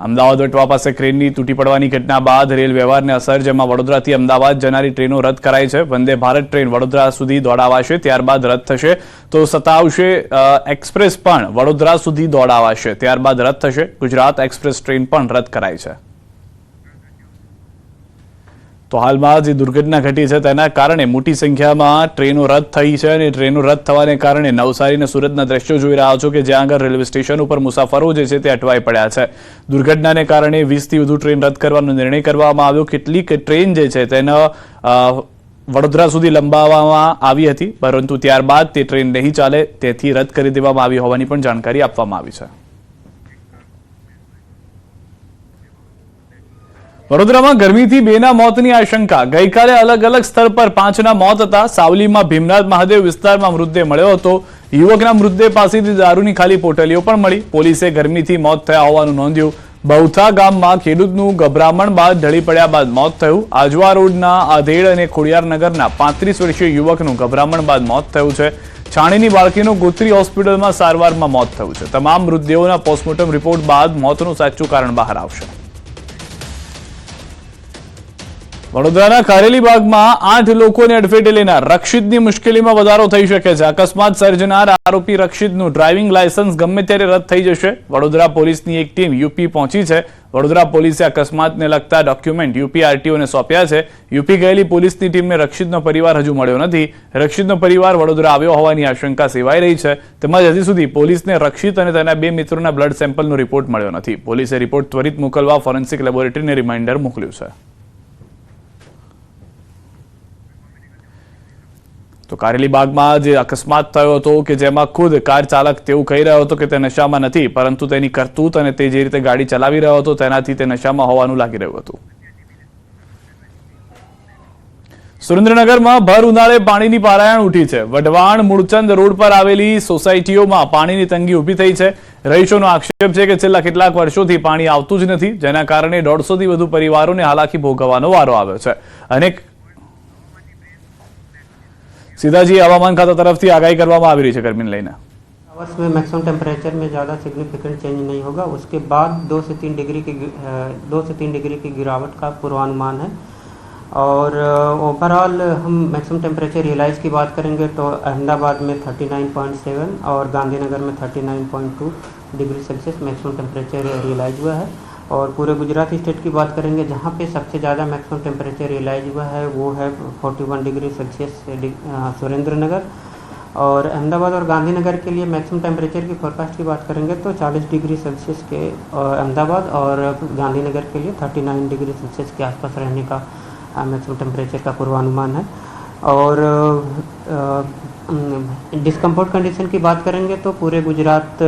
અમદાવાદ વટવા પાસે ક્રેનની તૂટી પડવાની ઘટના બાદ રેલ વ્યવહારને અસર, જેમાં વડોદરાથી અમદાવાદ જનારી ટ્રેનો રદ કરાઈ છે. વંદે ભારત ટ્રેન વડોદરા સુધી દોડાવાશે, ત્યારબાદ રદ થશે. તો સતાવશે એક્સપ્રેસ પણ વડોદરા સુધી દોડાવાશે, ત્યારબાદ રદ થશે. ગુજરાત એક્સપ્રેસ ટ્રેન પણ રદ કરાઈ છે. તો હાલમાં જે દુર્ઘટના ઘટી છે તેના કારણે મોટી સંખ્યામાં ટ્રેનો રદ થઈ છે અને ટ્રેનો રદ થવાને કારણે નવસારી અને સુરતના દ્રશ્યો જોઈ રહ્યા છો કે જ્યાં આગળ રેલવે સ્ટેશન ઉપર મુસાફરો જે છે તે અટવાઈ પડ્યા છે. દુર્ઘટનાને કારણે 20થી વધુ ટ્રેન રદ કરવાનો નિર્ણય કરવામાં આવ્યો. કેટલીક ટ્રેન જે છે તેને વડોદરા સુધી લંબાવવામાં આવી હતી, પરંતુ ત્યારબાદ તે ટ્રેન નહીં ચાલે તેથી રદ કરી દેવામાં આવી હોવાની પણ જાણકારી આપવામાં આવી છે. વડોદરામાં ગરમીથી 2ના મોતની આશંકા. ગઈકાલે અલગ અલગ સ્થળ પર 5ના મોત હતા. સાવલીમાં ભીમનાથ મહાદેવ વિસ્તારમાં મૃતદેહ મળ્યો હતો. યુવકના મૃતદેહ પાસેથી દારૂની ખાલી પોટલીઓ પણ મળી. પોલીસે ગરમીથી મોત થયા હોવાનું નોંધ્યું. બહુથા ગામમાં ખેડૂતનું ગભરામણ બાદ ઢળી પડ્યા બાદ મોત થયું. આજવા રોડના આધેડ અને ખોડિયારનગરના 35 વર્ષીય યુવકનું ગભરામણ બાદ મોત થયું છે. છાણીની બાળકીનું ગોત્રી હોસ્પિટલમાં સારવારમાં મોત થયું છે. તમામ મૃતદેહોના પોસ્ટમોર્ટમ રિપોર્ટ બાદ મોતનું સાચું કારણ બહાર આવશે. વડોદરાના કારેલીબાગમાં 8 લોકોને અડફેટે લેનાર રક્ષિતની મુશ્કેલીમાં વધારો થઈ શકે છે. અકસ્માત સર્જનાર આરોપી રક્ષિતનું ડ્રાઇવિંગ લાયસન્સ ગમે ત્યારે રદ થઈ જશે. વડોદરા પોલીસની એક ટીમ યુપી પહોંચી છે. વડોદરા પોલીસે અકસ્માતને લગતા ડોક્યુમેન્ટ યુપી આરટીઓને સોંપ્યા છે. યુપી ગયેલી પોલીસની ટીમને રક્ષિતનો પરિવાર હજુ મળ્યો નથી. રક્ષિતનો પરિવાર વડોદરા આવ્યો હોવાની આશંકા સેવાઈ રહી છે. તેમજ હજી સુધી પોલીસને રક્ષિત અને તેના 2 મિત્રોના બ્લડ સેમ્પલનો રિપોર્ટ મળ્યો નથી. પોલીસે રિપોર્ટ ત્વરિત મોકલવા ફોરેન્સિક લેબોરેટરીને રિમાઇન્ડર મોકલ્યું છે. તો કારેલીબાગમાં જે અકસ્માત થયો હતો કે જેમાં ખુદ કાર ચાલક તેવું કહી રહ્યો હતો કે તે નશામાં નથી, પરંતુ તેની કરતૂત અને તે જે રીતે ગાડી ચલાવી રહ્યો હતો તેનાથી તે નશામાં હોવાનું લાગી રહ્યું હતું. સુરેન્દ્રનગરમાં ભર ઉનાળે પાણીની પારાયણ ઉઠી છે. વઢવાણ મૂળચંદ રોડ પર આવેલી સોસાયટીઓમાં પાણીની તંગી ઊભી થઈ છે. રહીશોનો આક્ષેપ છે કે છેલ્લા કેટલાક વર્ષોથી પાણી આવતું જ નથી, જેના કારણે 150થી વધુ પરિવારોને હાલાકી ભોગવવાનો વારો આવ્યો છે. અનેક सीधाजी हवामान खाता तरफ से आगाही करवामा આવી રહી છે गर्मी લઈને. आवर्स में मैक्सिमम टेम्परेचर में ज़्यादा सिग्निफिकेंट चेंज नहीं होगा. उसके बाद 2 से 3 डिग्री की गिरावट का पूर्वानुमान है. और ओवरऑल हम मैक्सिमम टेम्परेचर रियलाइज की बात करेंगे तो अहमदाबाद में 39.7 और गांधीनगर में 39.2 degree Celsius maximum temperature realise हुआ है. और पूरे गुजरात स्टेट की बात करेंगे जहाँ पे सबसे ज़्यादा मैक्सिमम टेम्परेचर रियलाइज हुआ है वो है 41 डिग्री सेल्सियस सुरेंद्रनगर. और अहमदाबाद और गांधीनगर के लिए मैक्सिमम टेम्परेचर की फोरकास्ट की बात करेंगे तो 40 डिग्री सेल्सियस के अहमदाबाद और गांधीनगर के लिए 39 डिग्री सेल्सियस के आसपास रहने का मैक्सिमम टेम्परेचर का पूर्वानुमान है. और डिस्कम्फर्ट कंडीशन की बात करेंगे तो पूरे गुजरात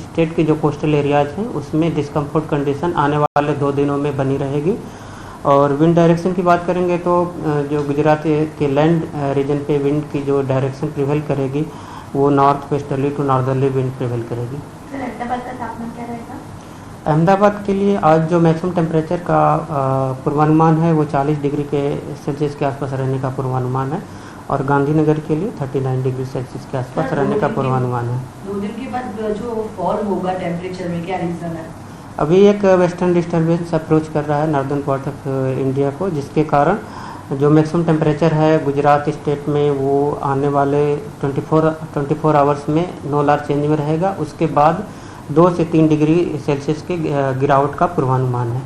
स्टेट के जो कोस्टल एरियाज हैं उसमें डिस्कम्फर्ट कंडीशन आने वाले 2 दिनों में बनी रहेगी. और विंड डायरेक्शन की बात करेंगे तो जो गुजरात के लैंड रीजन पे विंड की जो डायरेक्शन प्रिवेल करेगी वो north westerly to northerly wind prevail करेगी. अहमदाबाद का तापमान क्या रहेगा? अहमदाबाद के लिए आज जो मैक्सिमम टेम्परेचर का पूर्वानुमान है वो 40 डिग्री के सेल्सियस के आसपास रहने का पूर्वानुमान है. और गांधीनगर के लिए 39 डिग्री सेल्सियस के आसपास रहने का पूर्वानुमान है. 2 दिन के बाद जो फॉल होगा टेम्परेचर में, क्या रीज़न है? अभी एक वेस्टर्न डिस्टर्बेंस अप्रोच कर रहा है नॉर्दर्न पार्ट ऑफ इंडिया को, जिसके कारण जो मैक्सिमम टेम्परेचर है गुजरात स्टेट में वो आने वाले 24 आवर्स में नो लार्ज चेंज में रहेगा. उसके बाद 2 से 3 डिग्री सेल्सियस के गिरावट का पूर्वानुमान है.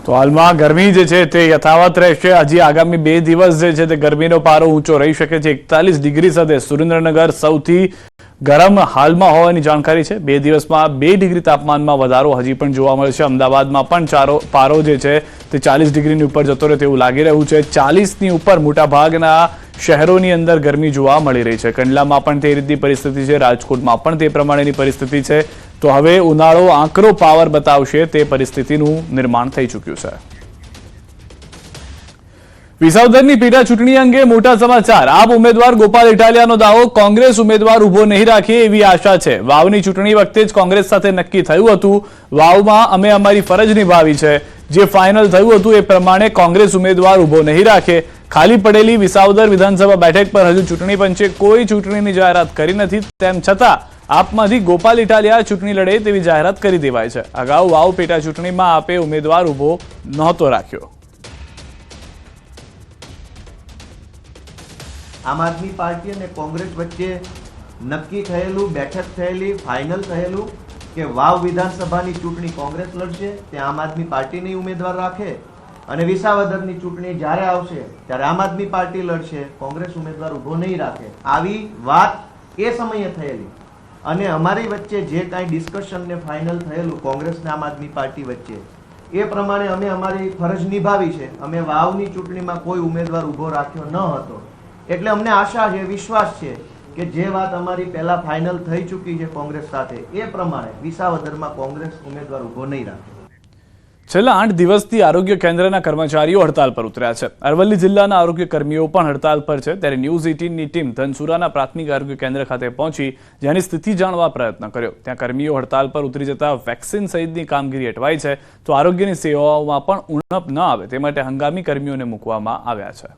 તો હાલમાં ગરમી જે છે તે યથાવત રહેશે. હજી આગામી 2 દિવસ જે છે તે ગરમીનો પારો ઊંચો રહી શકે છે. 41 ડિગ્રી સાથે સુરેન્દ્રનગર સૌથી ગરમ હાલમાં હોવાની જાણકારી છે. 2 દિવસમાં 2 ડિગ્રી તાપમાનમાં વધારો હજી પણ જોવા મળશે. અમદાવાદમાં પણ પારો જે છે તે 40 ડિગ્રીની ઉપર જતો રહે તેવું લાગી રહ્યું છે. 40ની ઉપર મોટાભાગના શહેરોની અંદર ગરમી જોવા મળી રહી છે. કંડલામાં પણ તે રીતની પરિસ્થિતિ છે. રાજકોટમાં પણ તે પ્રમાણેની પરિસ્થિતિ છે. તો હવે ઉનાળો આકરો પાવર બતાવશે તે પરિસ્થિતિનું નિર્માણ થઈ ચૂક્યું છે. વિસાવદરની પેટા ચૂંટણી અંગે મોટા સમાચાર. આપ ઉમેદવાર ગોપાલ ઇટાલિયાનો દાવો, કોંગ્રેસ ઉમેદવાર ઉભો નહીં રાખે એવી આશા છે. વાવની ચૂંટણી વખતે જ કોંગ્રેસ સાથે નક્કી થયું હતું. વાવમાં અમે અમારી ફરજ નિભાવી છે. જે ફાઇનલ થયું હતું એ પ્રમાણે કોંગ્રેસ ઉમેદવાર ઉભો નહીં રાખે. ખાલી પડેલી વિસાવદર વિધાનસભા બેઠક પર હજુ ચૂંટણી પંચે કોઈ ચૂંટણીની જાહેરાત કરી નથી. તેમ છતાં આપમાંથી ગોપાલ ઇટાલિયા ચૂંટણી લડે તેવી જાહેરાત કરી દેવાય છે. અગાઉ વાવ પેટા ચૂંટણીમાં આપે ઉમેદવાર ઉભો નહોતો રાખ્યો. આમ આદમી પાર્ટી અને કોંગ્રેસ વચ્ચે નક્કી થયેલું, બેઠક થયેલી, ફાઇનલ થયેલું કે વાવ વિધાનસભાની ચૂંટણી કોંગ્રેસ લડશે, ત્યાં આમ આદમી પાર્ટીની ઉમેદવાર રાખે, અને વિસાવદરની ચૂંટણી જ્યારે આવશે ત્યારે આમ આદમી પાર્ટી લડશે, કોંગ્રેસ ઉમેદવાર ઊભો નહીં રાખે. આવી વાત એ સમયે થયેલી, અને અમારી વચ્ચે જે કાંઈ ડિસ્કશન ને ફાઇનલ થયેલું કોંગ્રેસ ને આમ આદમી પાર્ટી વચ્ચે, એ પ્રમાણે અમે અમારી ફરજ નિભાવી છે. અમે વાવની ચૂંટણીમાં કોઈ ઉમેદવાર ઊભો રાખ્યો ન હતો. એટલે અમને આશા છે, વિશ્વાસ છે કે જે વાત અમારી પહેલા ફાઇનલ થઈ ચૂકી છે કોંગ્રેસ સાથે, એ પ્રમાણે વિસાવદરમાં કોંગ્રેસ ઉમેદવાર ઊભો નહીં રાખે. છેલ્લા 8 દિવસથી આરોગ્ય કેન્દ્રના કર્મચારીઓ હડતાલ પર ઉતર્યા છે. અરવલ્લી જિલ્લાના આરોગ્ય કર્મીઓ પણ હડતાલ પર છે. ત્યારે ન્યૂઝ 18ની ટીમ ધનસુરાના પ્રાથમિક આરોગ્ય કેન્દ્ર ખાતે પહોંચી જેની સ્થિતિ જાણવા પ્રયત્ન કર્યો. ત્યાં કર્મીઓ હડતાલ પર ઉતરી જતા વેક્સિન સહિતની કામગીરી અટવાઈ છે, તો આરોગ્યની સેવાઓમાં પણ ઉણપ ન આવે તે માટે હંગામી કર્મીઓને મૂકવામાં આવ્યા છે.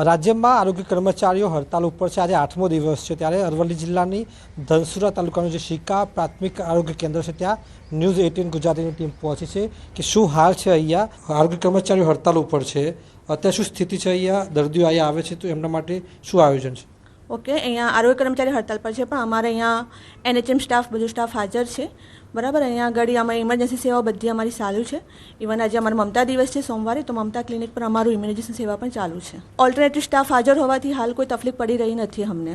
રાજ્યમાં આરોગ્ય કર્મચારીઓ હડતાલ ઉપર છે. આજે 8મો દિવસ છે. ત્યારે અરવલ્લી જિલ્લાની ધનસુરા તાલુકાનું જે શિકા પ્રાથમિક આરોગ્ય કેન્દ્ર છે ત્યાં ન્યૂઝ 18 ગુજરાતીની ટીમ પહોંચી છે કે શું હાલ છે. અહીંયા આરોગ્ય કર્મચારીઓ હડતાલ ઉપર છે, અત્યારે શું સ્થિતિ છે, અહીંયા દર્દીઓ અહીંયા આવે છે તો એમના માટે શું આયોજન છે? ઓકે, અહીંયા આરોગ્ય કર્મચારી હડતાલ પર છે, પણ અમારે અહીંયા NHM સ્ટાફ, બધું સ્ટાફ હાજર છે. બરાબર, અહીંયા આગળ અમારી ઇમરજન્સી સેવાઓ બધી અમારી ચાલુ છે. ઇવન આજે અમારો મમતા દિવસ છે સોમવારે, તો મમતા ક્લિનિક પર અમારું ઇમરજન્સી સેવા પણ ચાલુ છે. ઓલ્ટરનેટિવ સ્ટાફ હાજર હોવાથી હાલ કોઈ તકલીફ પડી રહી નથી અમને.